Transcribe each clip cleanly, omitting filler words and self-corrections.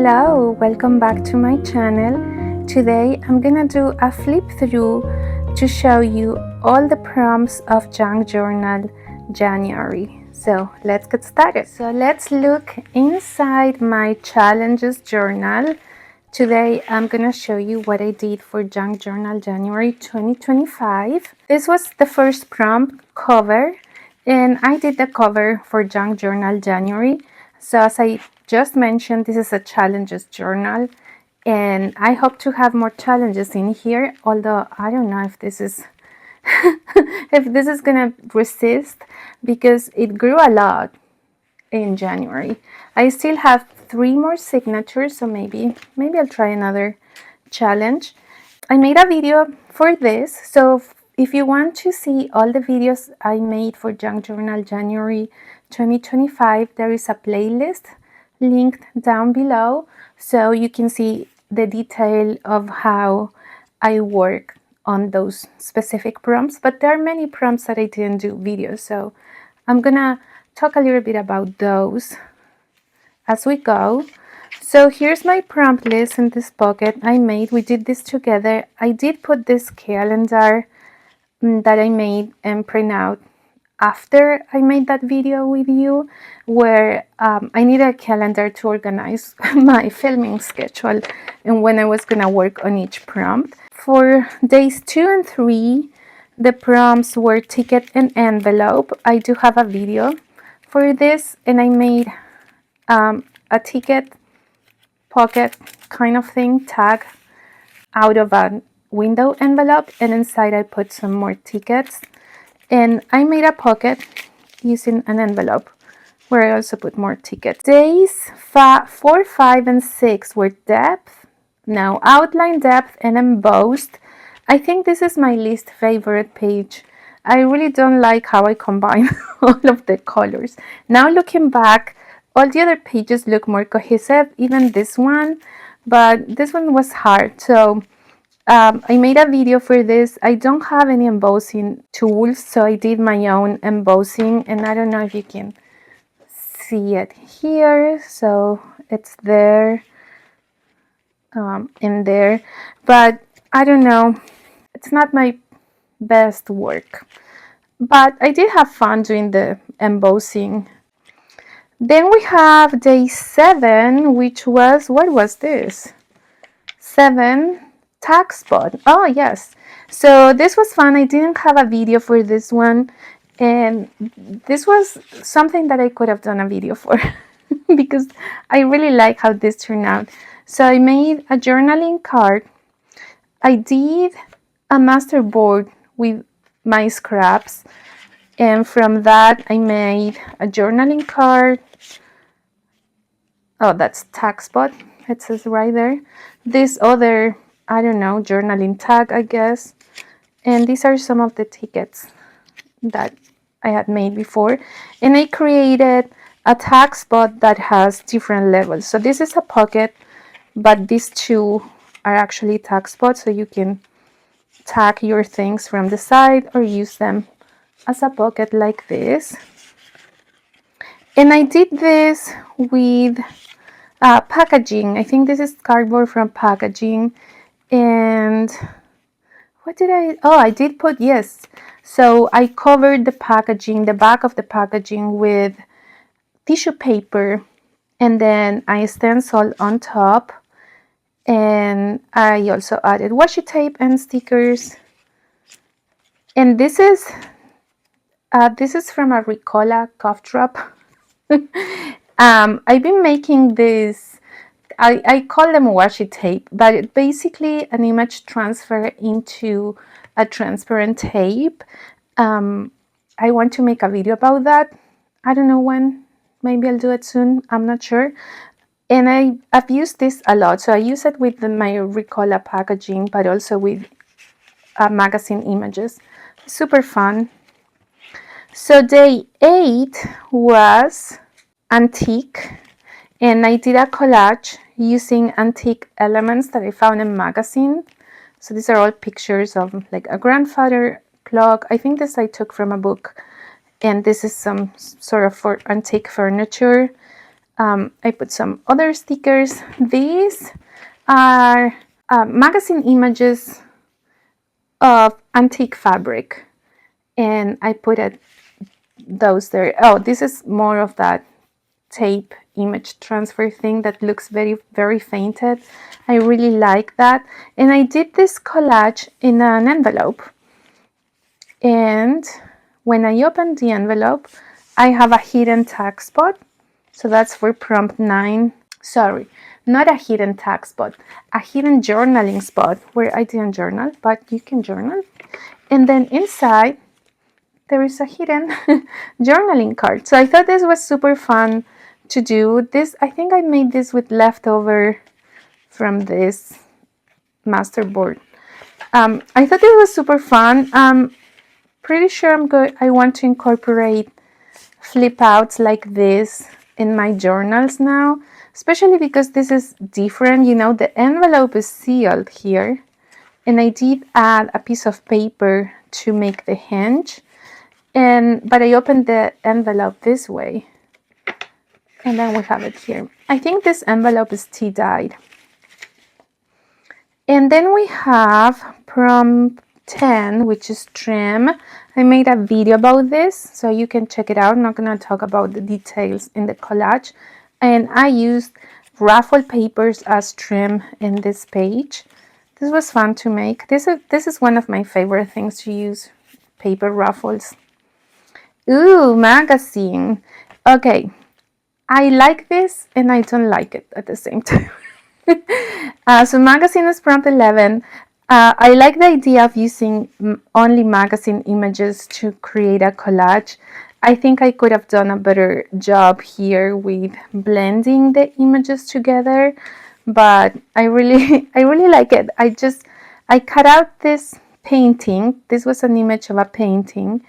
Hello, welcome back to my channel. Today I'm gonna do a flip through to show you all the prompts of Junk Journal January. So let's get started. So let's look inside my challenges journal. Today I'm gonna show you what I did for Junk Journal January 2025. This was the first prompt, cover, and I did the cover for Junk Journal January. So as I just mentioned, this is a challenges journal, and I hope to have more challenges in here, although I don't know if this is if this is gonna resist, because it grew a lot in January. I still have 3 more signatures, so maybe I'll try another challenge. I made a video for this, so if you want to see all the videos I made for Junk Journal January 2025, there is a playlist linked down below, so you can see the detail of how I work on those specific prompts. But there are many prompts that I didn't do videos, so I'm gonna talk a little bit about those as we go. So here's my prompt list in this pocket I made. We did this together. I did put this calendar that I made and print out after I made that video with you, where I need a calendar to organize my filming schedule and when I was gonna work on each prompt. For days 2 and 3, the prompts were ticket and envelope. I do have a video for this, and I made a ticket pocket kind of thing tag out of a window envelope, and inside I put some more tickets, and I made a pocket using an envelope where I also put more tickets. Days 4, 5, and 6 were depth, now outline, depth, and embossed. I think this is my least favorite page. I really don't like how I combine all of the colors. Now looking back, all the other pages look more cohesive, even this one, but this one was hard. So I made a video for this. I don't have any embossing tools, so I did my own embossing, and I don't know if you can see it here. So it's there, in there, but I don't know. It's not my best work, but I did have fun doing the embossing. Then we have day 7, which was, what was this? 7, tag spot. Oh yes, so this was fun. I didn't have a video for this one, and this was something that I could have done a video for because I really like how this turned out. So I made a journaling card. I did a master board with my scraps, and from that I made a journaling card. Oh, that's tag spot, it says right there. This other, I don't know, journaling tag, I guess. And these are some of the tickets that I had made before. And I created a tag spot that has different levels. So this is a pocket, but these two are actually tag spots, so you can tag your things from the side or use them as a pocket like this. And I did this with packaging. I think this is cardboard from packaging. And what did I did put, yes. So I covered the packaging, the back of the packaging, with tissue paper, and then I stenciled on top, and I also added washi tape and stickers. And this is from a Ricola cough drop. I've been making this, I call them washi tape, but it's basically an image transfer into a transparent tape. I want to make a video about that. I don't know when. Maybe I'll do it soon. I'm not sure. And I've used this a lot. So I use it with my Ricola packaging, but also with magazine images. Super fun. So day 8 was antique, and I did a collage using antique elements that I found in magazine. So these are all pictures of like a grandfather clock. I think this I took from a book, and this is some sort of antique furniture. I put some other stickers. These are magazine images of antique fabric, and I put those there. Oh, this is more of that tape image transfer thing that looks very, very fainted. I really like that. And I did this collage in an envelope. And when I open the envelope, I have a hidden tag spot. So that's for prompt 9. Sorry, not a hidden tag spot, a hidden journaling spot where I didn't journal, but you can journal. And then inside, there is a hidden journaling card. So I thought this was super fun to do. This, I think I made this with leftover from this masterboard. I thought it was super fun. Pretty sure I want to incorporate flip outs like this in my journals now, especially because this is different. You know, the envelope is sealed here, and I did add a piece of paper to make the hinge, but I opened the envelope this way, and then we have it here. I think this envelope is tea dyed. And then we have prompt 10, which is trim. I made a video about this, so you can check it out. I'm not going to talk about the details in the collage. And I used raffle papers as trim in this page. This was fun to make. This is one of my favorite things to use, paper raffles. Ooh, magazine. Okay, I like this and I don't like it at the same time. So magazine is prompt 11. I like the idea of using only magazine images to create a collage. I think I could have done a better job here with blending the images together, but I really like it. I cut out this painting. This was an image of a painting,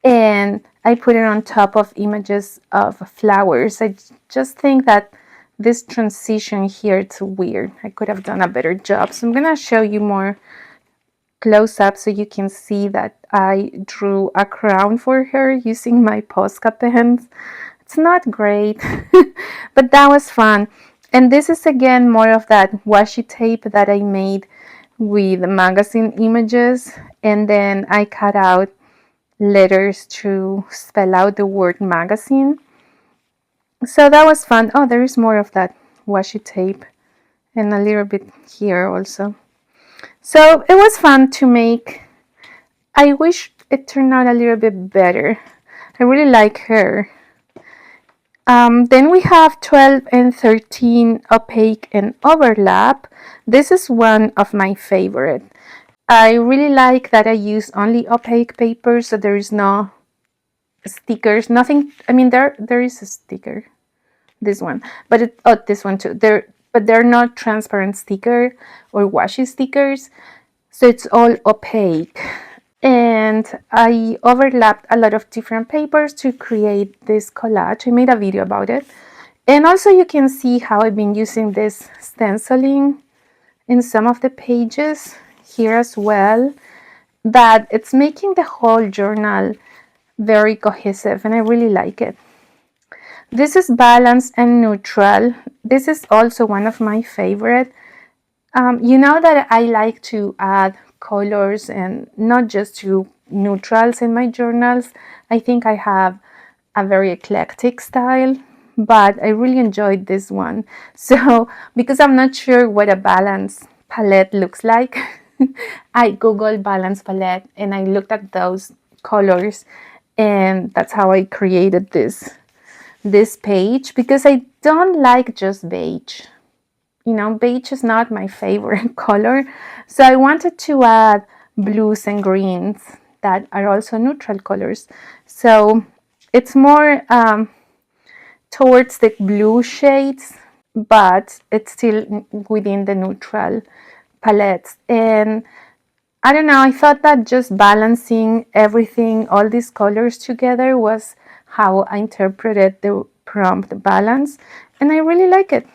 and I put it on top of images of flowers. I just think that this transition here, it's weird. I could have done a better job. So I'm going to show you more close up so you can see that I drew a crown for her using my Posca pens. It's not great, but that was fun. And this is again more of that washi tape that I made with magazine images, and then I cut out letters to spell out the word magazine. So that was fun. Oh, there is more of that washi tape and a little bit here also. So it was fun to make. I wish it turned out a little bit better. I really like her. Then we have 12 and 13, opaque and overlap. This is one of my favorite. I really like that I use only opaque paper, so there is no stickers, nothing. I mean, there is a sticker, this one, but this one too. But they're not transparent sticker or washi stickers, so it's all opaque. And I overlapped a lot of different papers to create this collage. I made a video about it. And also you can see how I've been using this stenciling in some of the pages here as well, that it's making the whole journal very cohesive, and I really like it. This is balanced and neutral. This is also one of my favorite. You know that I like to add colors and not just to neutrals in my journals. I think I have a very eclectic style, but I really enjoyed this one. So because I'm not sure what a balance palette looks like, I googled balance palette and I looked at those colors, and that's how I created this page, because I don't like just beige. You know, beige is not my favorite color, so I wanted to add blues and greens that are also neutral colors. So it's more towards the blue shades, but it's still within the neutral palettes. And I don't know, I thought that just balancing everything, all these colors together, was how I interpreted the prompt balance, and I really like it.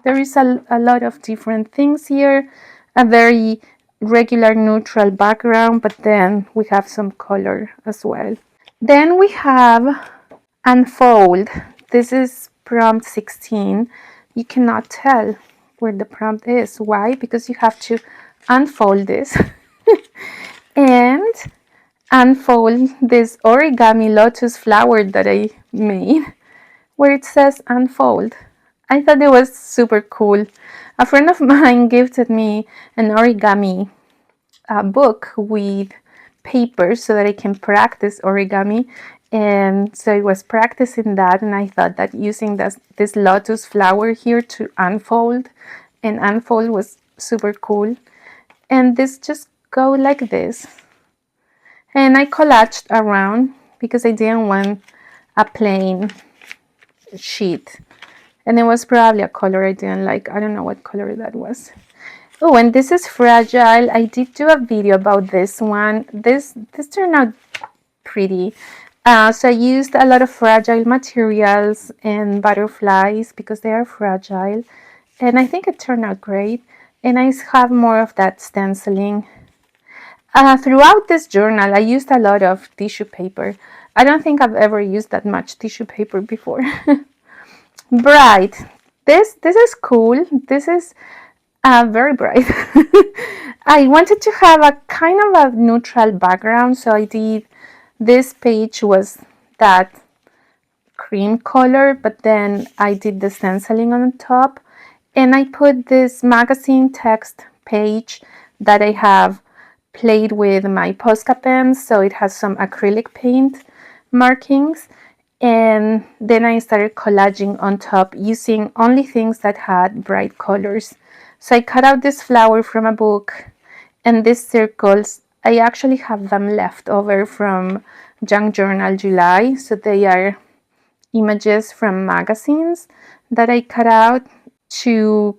There is a lot of different things here, a very regular neutral background, but then we have some color as well. Then we have unfold. This is prompt 16, you cannot tell where the prompt is. Why? Because you have to unfold this and unfold this origami lotus flower that I made where it says unfold. I thought it was super cool. A friend of mine gifted me an origami book with paper so that I can practice origami, and so I was practicing that, and I thought that using this lotus flower here to unfold and unfold was super cool. And this just go like this, and I collaged around because I didn't want a plain sheet, and it was probably a color I didn't like. I don't know what color that was. Oh, and this is fragile. I did do a video about this one. This turned out pretty. So I used a lot of fragile materials and butterflies because they are fragile, and I think it turned out great. And I have more of that stenciling. Throughout this journal, I used a lot of tissue paper. I don't think I've ever used that much tissue paper before. Bright. This is cool. This is very bright. I wanted to have a kind of a neutral background, so I did, this page was that cream color, but then I did the stenciling on top, and I put this magazine text page that I have played with my Posca pens, so it has some acrylic paint markings, and then I started collaging on top using only things that had bright colors. So I cut out this flower from a book, and these circles, I actually have them left over from Junk Journal July, so they are images from magazines that I cut out to,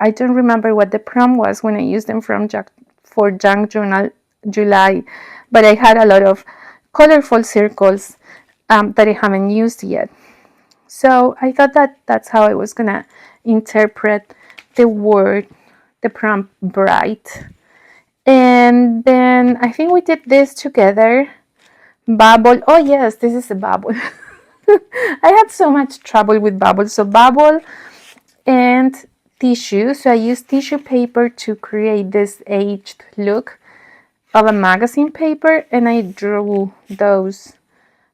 I don't remember what the prompt was when I used them for Junk Journal July, but I had a lot of colorful circles that I haven't used yet. So I thought that that's how I was gonna interpret the prompt bright. And then I think we did this together. Bubble. Oh yes, this is a bubble. I had so much trouble with bubble. So bubble and tissue. So I used tissue paper to create this aged look of a magazine paper, and I drew those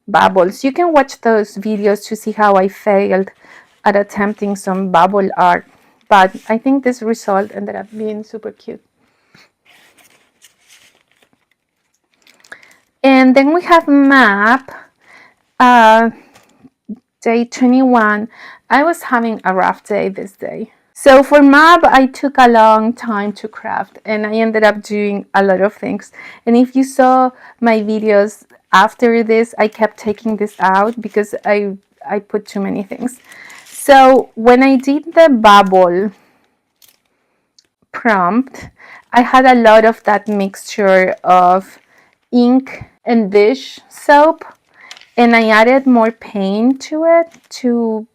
bubbles. You can watch those videos to see how I failed at attempting some bubble art, but I think this result ended up being super cute. And then we have map, day 21. I was having a rough day this day. So for map, I took a long time to craft, and I ended up doing a lot of things. And if you saw my videos after this, I kept taking this out because I put too many things. So when I did the bubble prompt, I had a lot of that mixture of ink and dish soap, and I added more paint to it to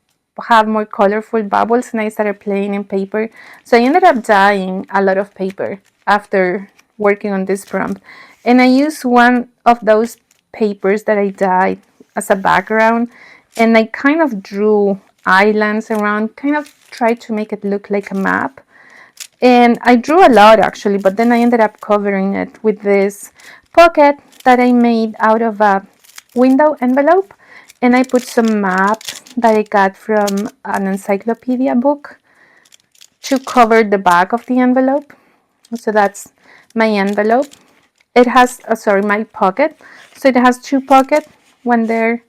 have more colorful bubbles, and I started playing in paper. So I ended up dyeing a lot of paper after working on this prompt, and I used one of those papers that I dyed as a background, and I kind of drew islands around, kind of tried to make it look like a map. And I drew a lot actually, but then I ended up covering it with this pocket that I made out of a window envelope, and I put some maps that I got from an encyclopedia book to cover the back of the envelope. So that's my envelope. It has, my pocket. So it has two pockets, one there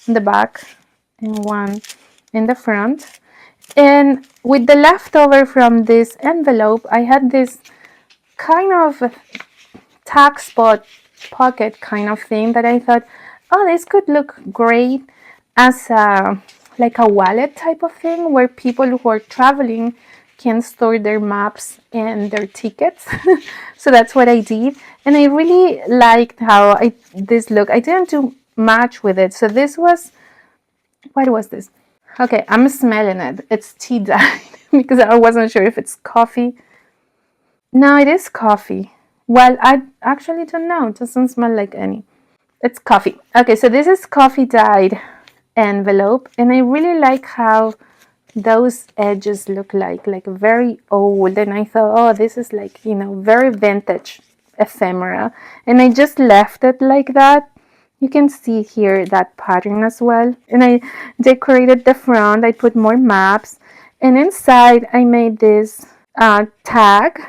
in the back and one in the front. And with the leftover from this envelope, I had this kind of tag spot pocket kind of thing that I thought, oh, this could look great as like a wallet type of thing where people who are traveling can store their maps and their tickets. So that's what I did, and I really liked how this looked. I didn't do much with it. So this was, what was this? Okay, I'm smelling it. It's tea dye because I wasn't sure if it's coffee. No, it is coffee. Well, I actually don't know. It doesn't smell like any. It's coffee. Okay, so this is coffee dyed envelope, and I really like how those edges look like very old, and I thought, oh, this is like, you know, very vintage ephemera, and I just left it like that. You can see here that pattern as well, and I decorated the front. I put more maps, and inside I made this tag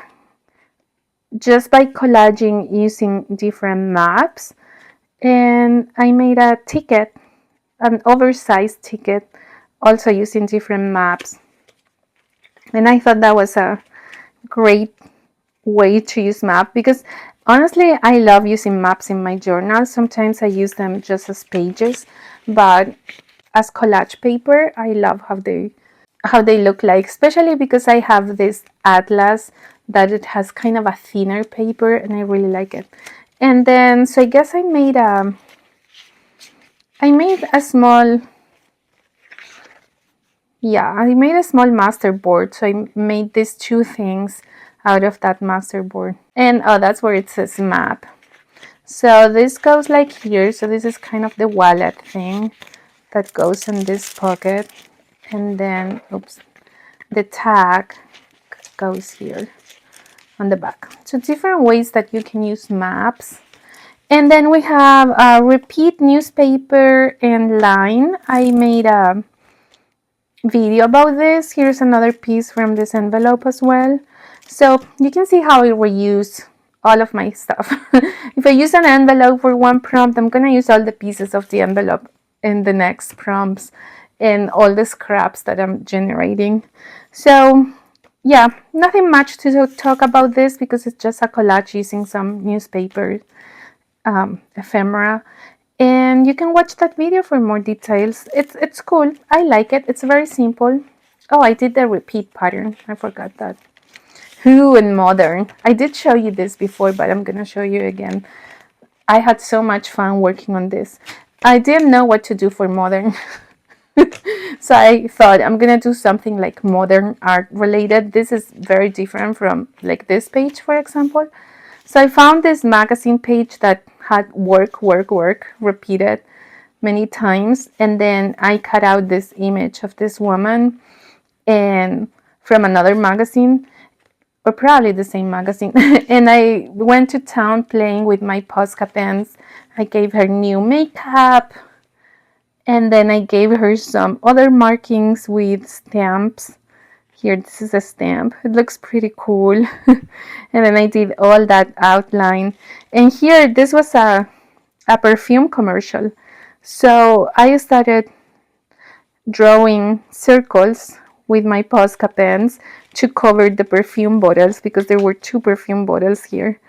just by collaging using different maps, and I made a ticket, an oversized ticket, also using different maps. And I thought that was a great way to use map, because honestly I love using maps in my journal. Sometimes I use them just as pages, but as collage paper I love how they look like, especially because I have this atlas that it has kind of a thinner paper and I really like it. And then so I guess I made a small, yeah, I made a small master board. So I made these two things out of that master board. And oh, that's where it says map. So this goes like here. So this is kind of the wallet thing that goes in this pocket. And then, oops, the tag goes here on the back. So different ways that you can use maps. And then we have a repeat newspaper and line. I made a video about this. Here's another piece from this envelope as well. So you can see how I reuse all of my stuff. If I use an envelope for one prompt, I'm going to use all the pieces of the envelope in the next prompts and all the scraps that I'm generating. So yeah, nothing much to talk about this because it's just a collage using some newspaper ephemera. And you can watch that video for more details. It's cool. I like it. It's very simple. Oh, I did the repeat pattern. I forgot that. Who and modern. I did show you this before, but I'm gonna show you again. I had so much fun working on this. I didn't know what to do for modern. So I thought I'm gonna do something like modern art related. This is very different from like this page, for example. So I found this magazine page that had work repeated many times, and then I cut out this image of this woman and from another magazine, or probably the same magazine. And I went to town playing with my Posca pens. I gave her new makeup, and then I gave her some other markings with stamps. Here, this is a stamp. It looks pretty cool. And then I did all that outline. And here, this was a perfume commercial. So I started drawing circles with my Posca pens to cover the perfume bottles, because there were two perfume bottles here.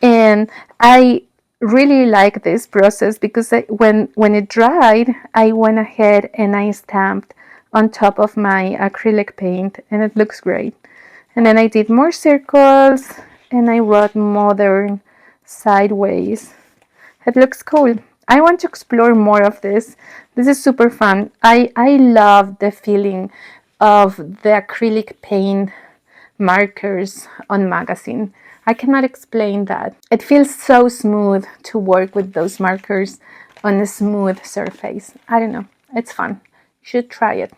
And I really like this process because when it dried, I went ahead and I stamped on top of my acrylic paint, and it looks great. And then I did more circles and I wrote modern sideways. It looks cool. I want to explore more of this. This is super fun. I love the feeling of the acrylic paint markers on magazine. I cannot explain that. It feels so smooth to work with those markers on a smooth surface. I don't know. It's fun. You should try it.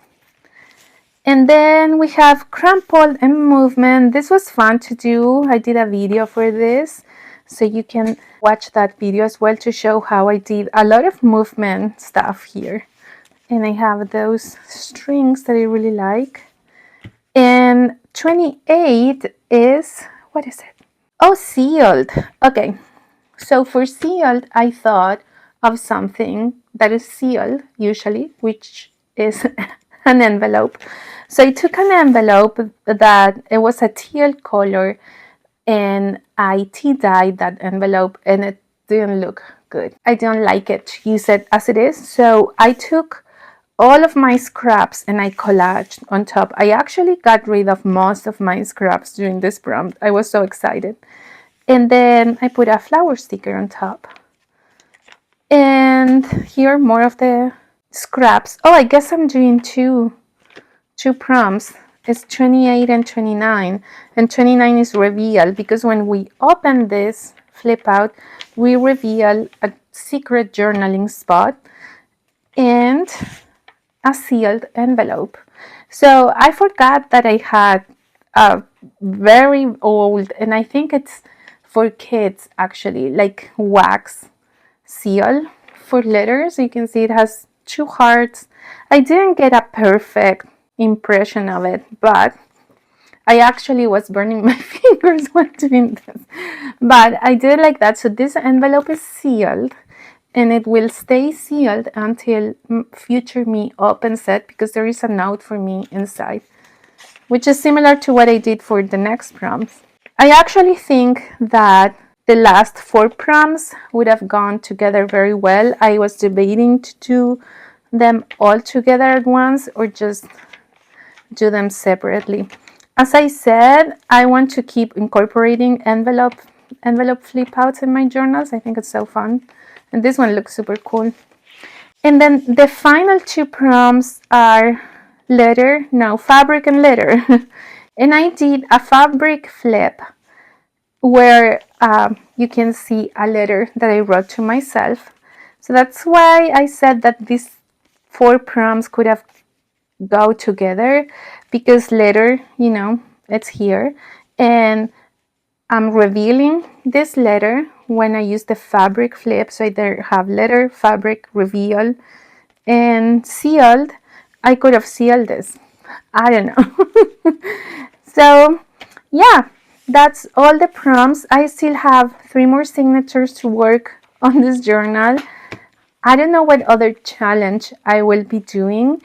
And then we have crumpled and movement. This was fun to do. I did a video for this, so you can watch that video as well to show how I did a lot of movement stuff here. And I have those strings that I really like. And 28 is, what is it? Oh, sealed. Okay, so for sealed, I thought of something that is sealed usually, which is an envelope. So I took an envelope that it was a teal color, and I tea dyed that envelope, and it didn't look good. I didn't like it, use it as it is. So I took all of my scraps and I collaged on top. I actually got rid of most of my scraps during this prompt. I was so excited. And then I put a flower sticker on top. And here more of the scraps. Oh, I guess I'm doing two prompts. It's 28 and 29. And 29 is reveal, because when we open this flip out, we reveal a secret journaling spot. and a sealed envelope. So I forgot that I had a very old, and I think it's for kids actually, like wax seal for letters. You can see it has 2 hearts. I didn't get a perfect impression of it, but I actually was burning my fingers while doing this. But I did it like that. So this envelope is sealed, and it will stay sealed until future me opens it, because there is a note for me inside, which is similar to what I did for the next prompts. I actually think that the last 4 prompts would have gone together very well. I was debating to do them all together at once or just do them separately. As I said, I want to keep incorporating envelope flip outs in my journals. I think it's so fun. And this one looks super cool. And then the final 2 prompts are fabric and letter. And I did a fabric flip where you can see a letter that I wrote to myself. So that's why I said that these 4 prompts could have go together, because letter, it's here, and I'm revealing this letter when I use the fabric flip. So I either have letter, fabric, reveal, and sealed. I could have sealed this. I don't know. So yeah, that's all the prompts. I still have 3 more signatures to work on this journal. I don't know what other challenge I will be doing.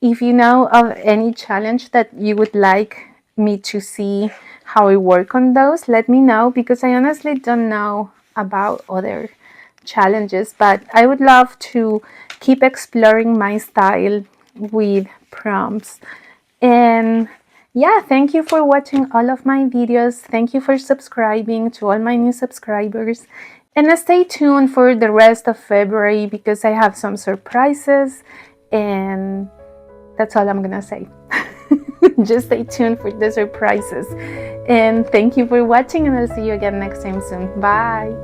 If you know of any challenge that you would like me to see how I work on those, let me know, because I honestly don't know about other challenges, but I would love to keep exploring my style with prompts. And yeah, thank you for watching all of my videos. Thank you for subscribing to all my new subscribers. And stay tuned for the rest of February, because I have some surprises, and that's all I'm gonna say. Just stay tuned for the surprises. And thank you for watching, and I'll see you again next time soon. Bye.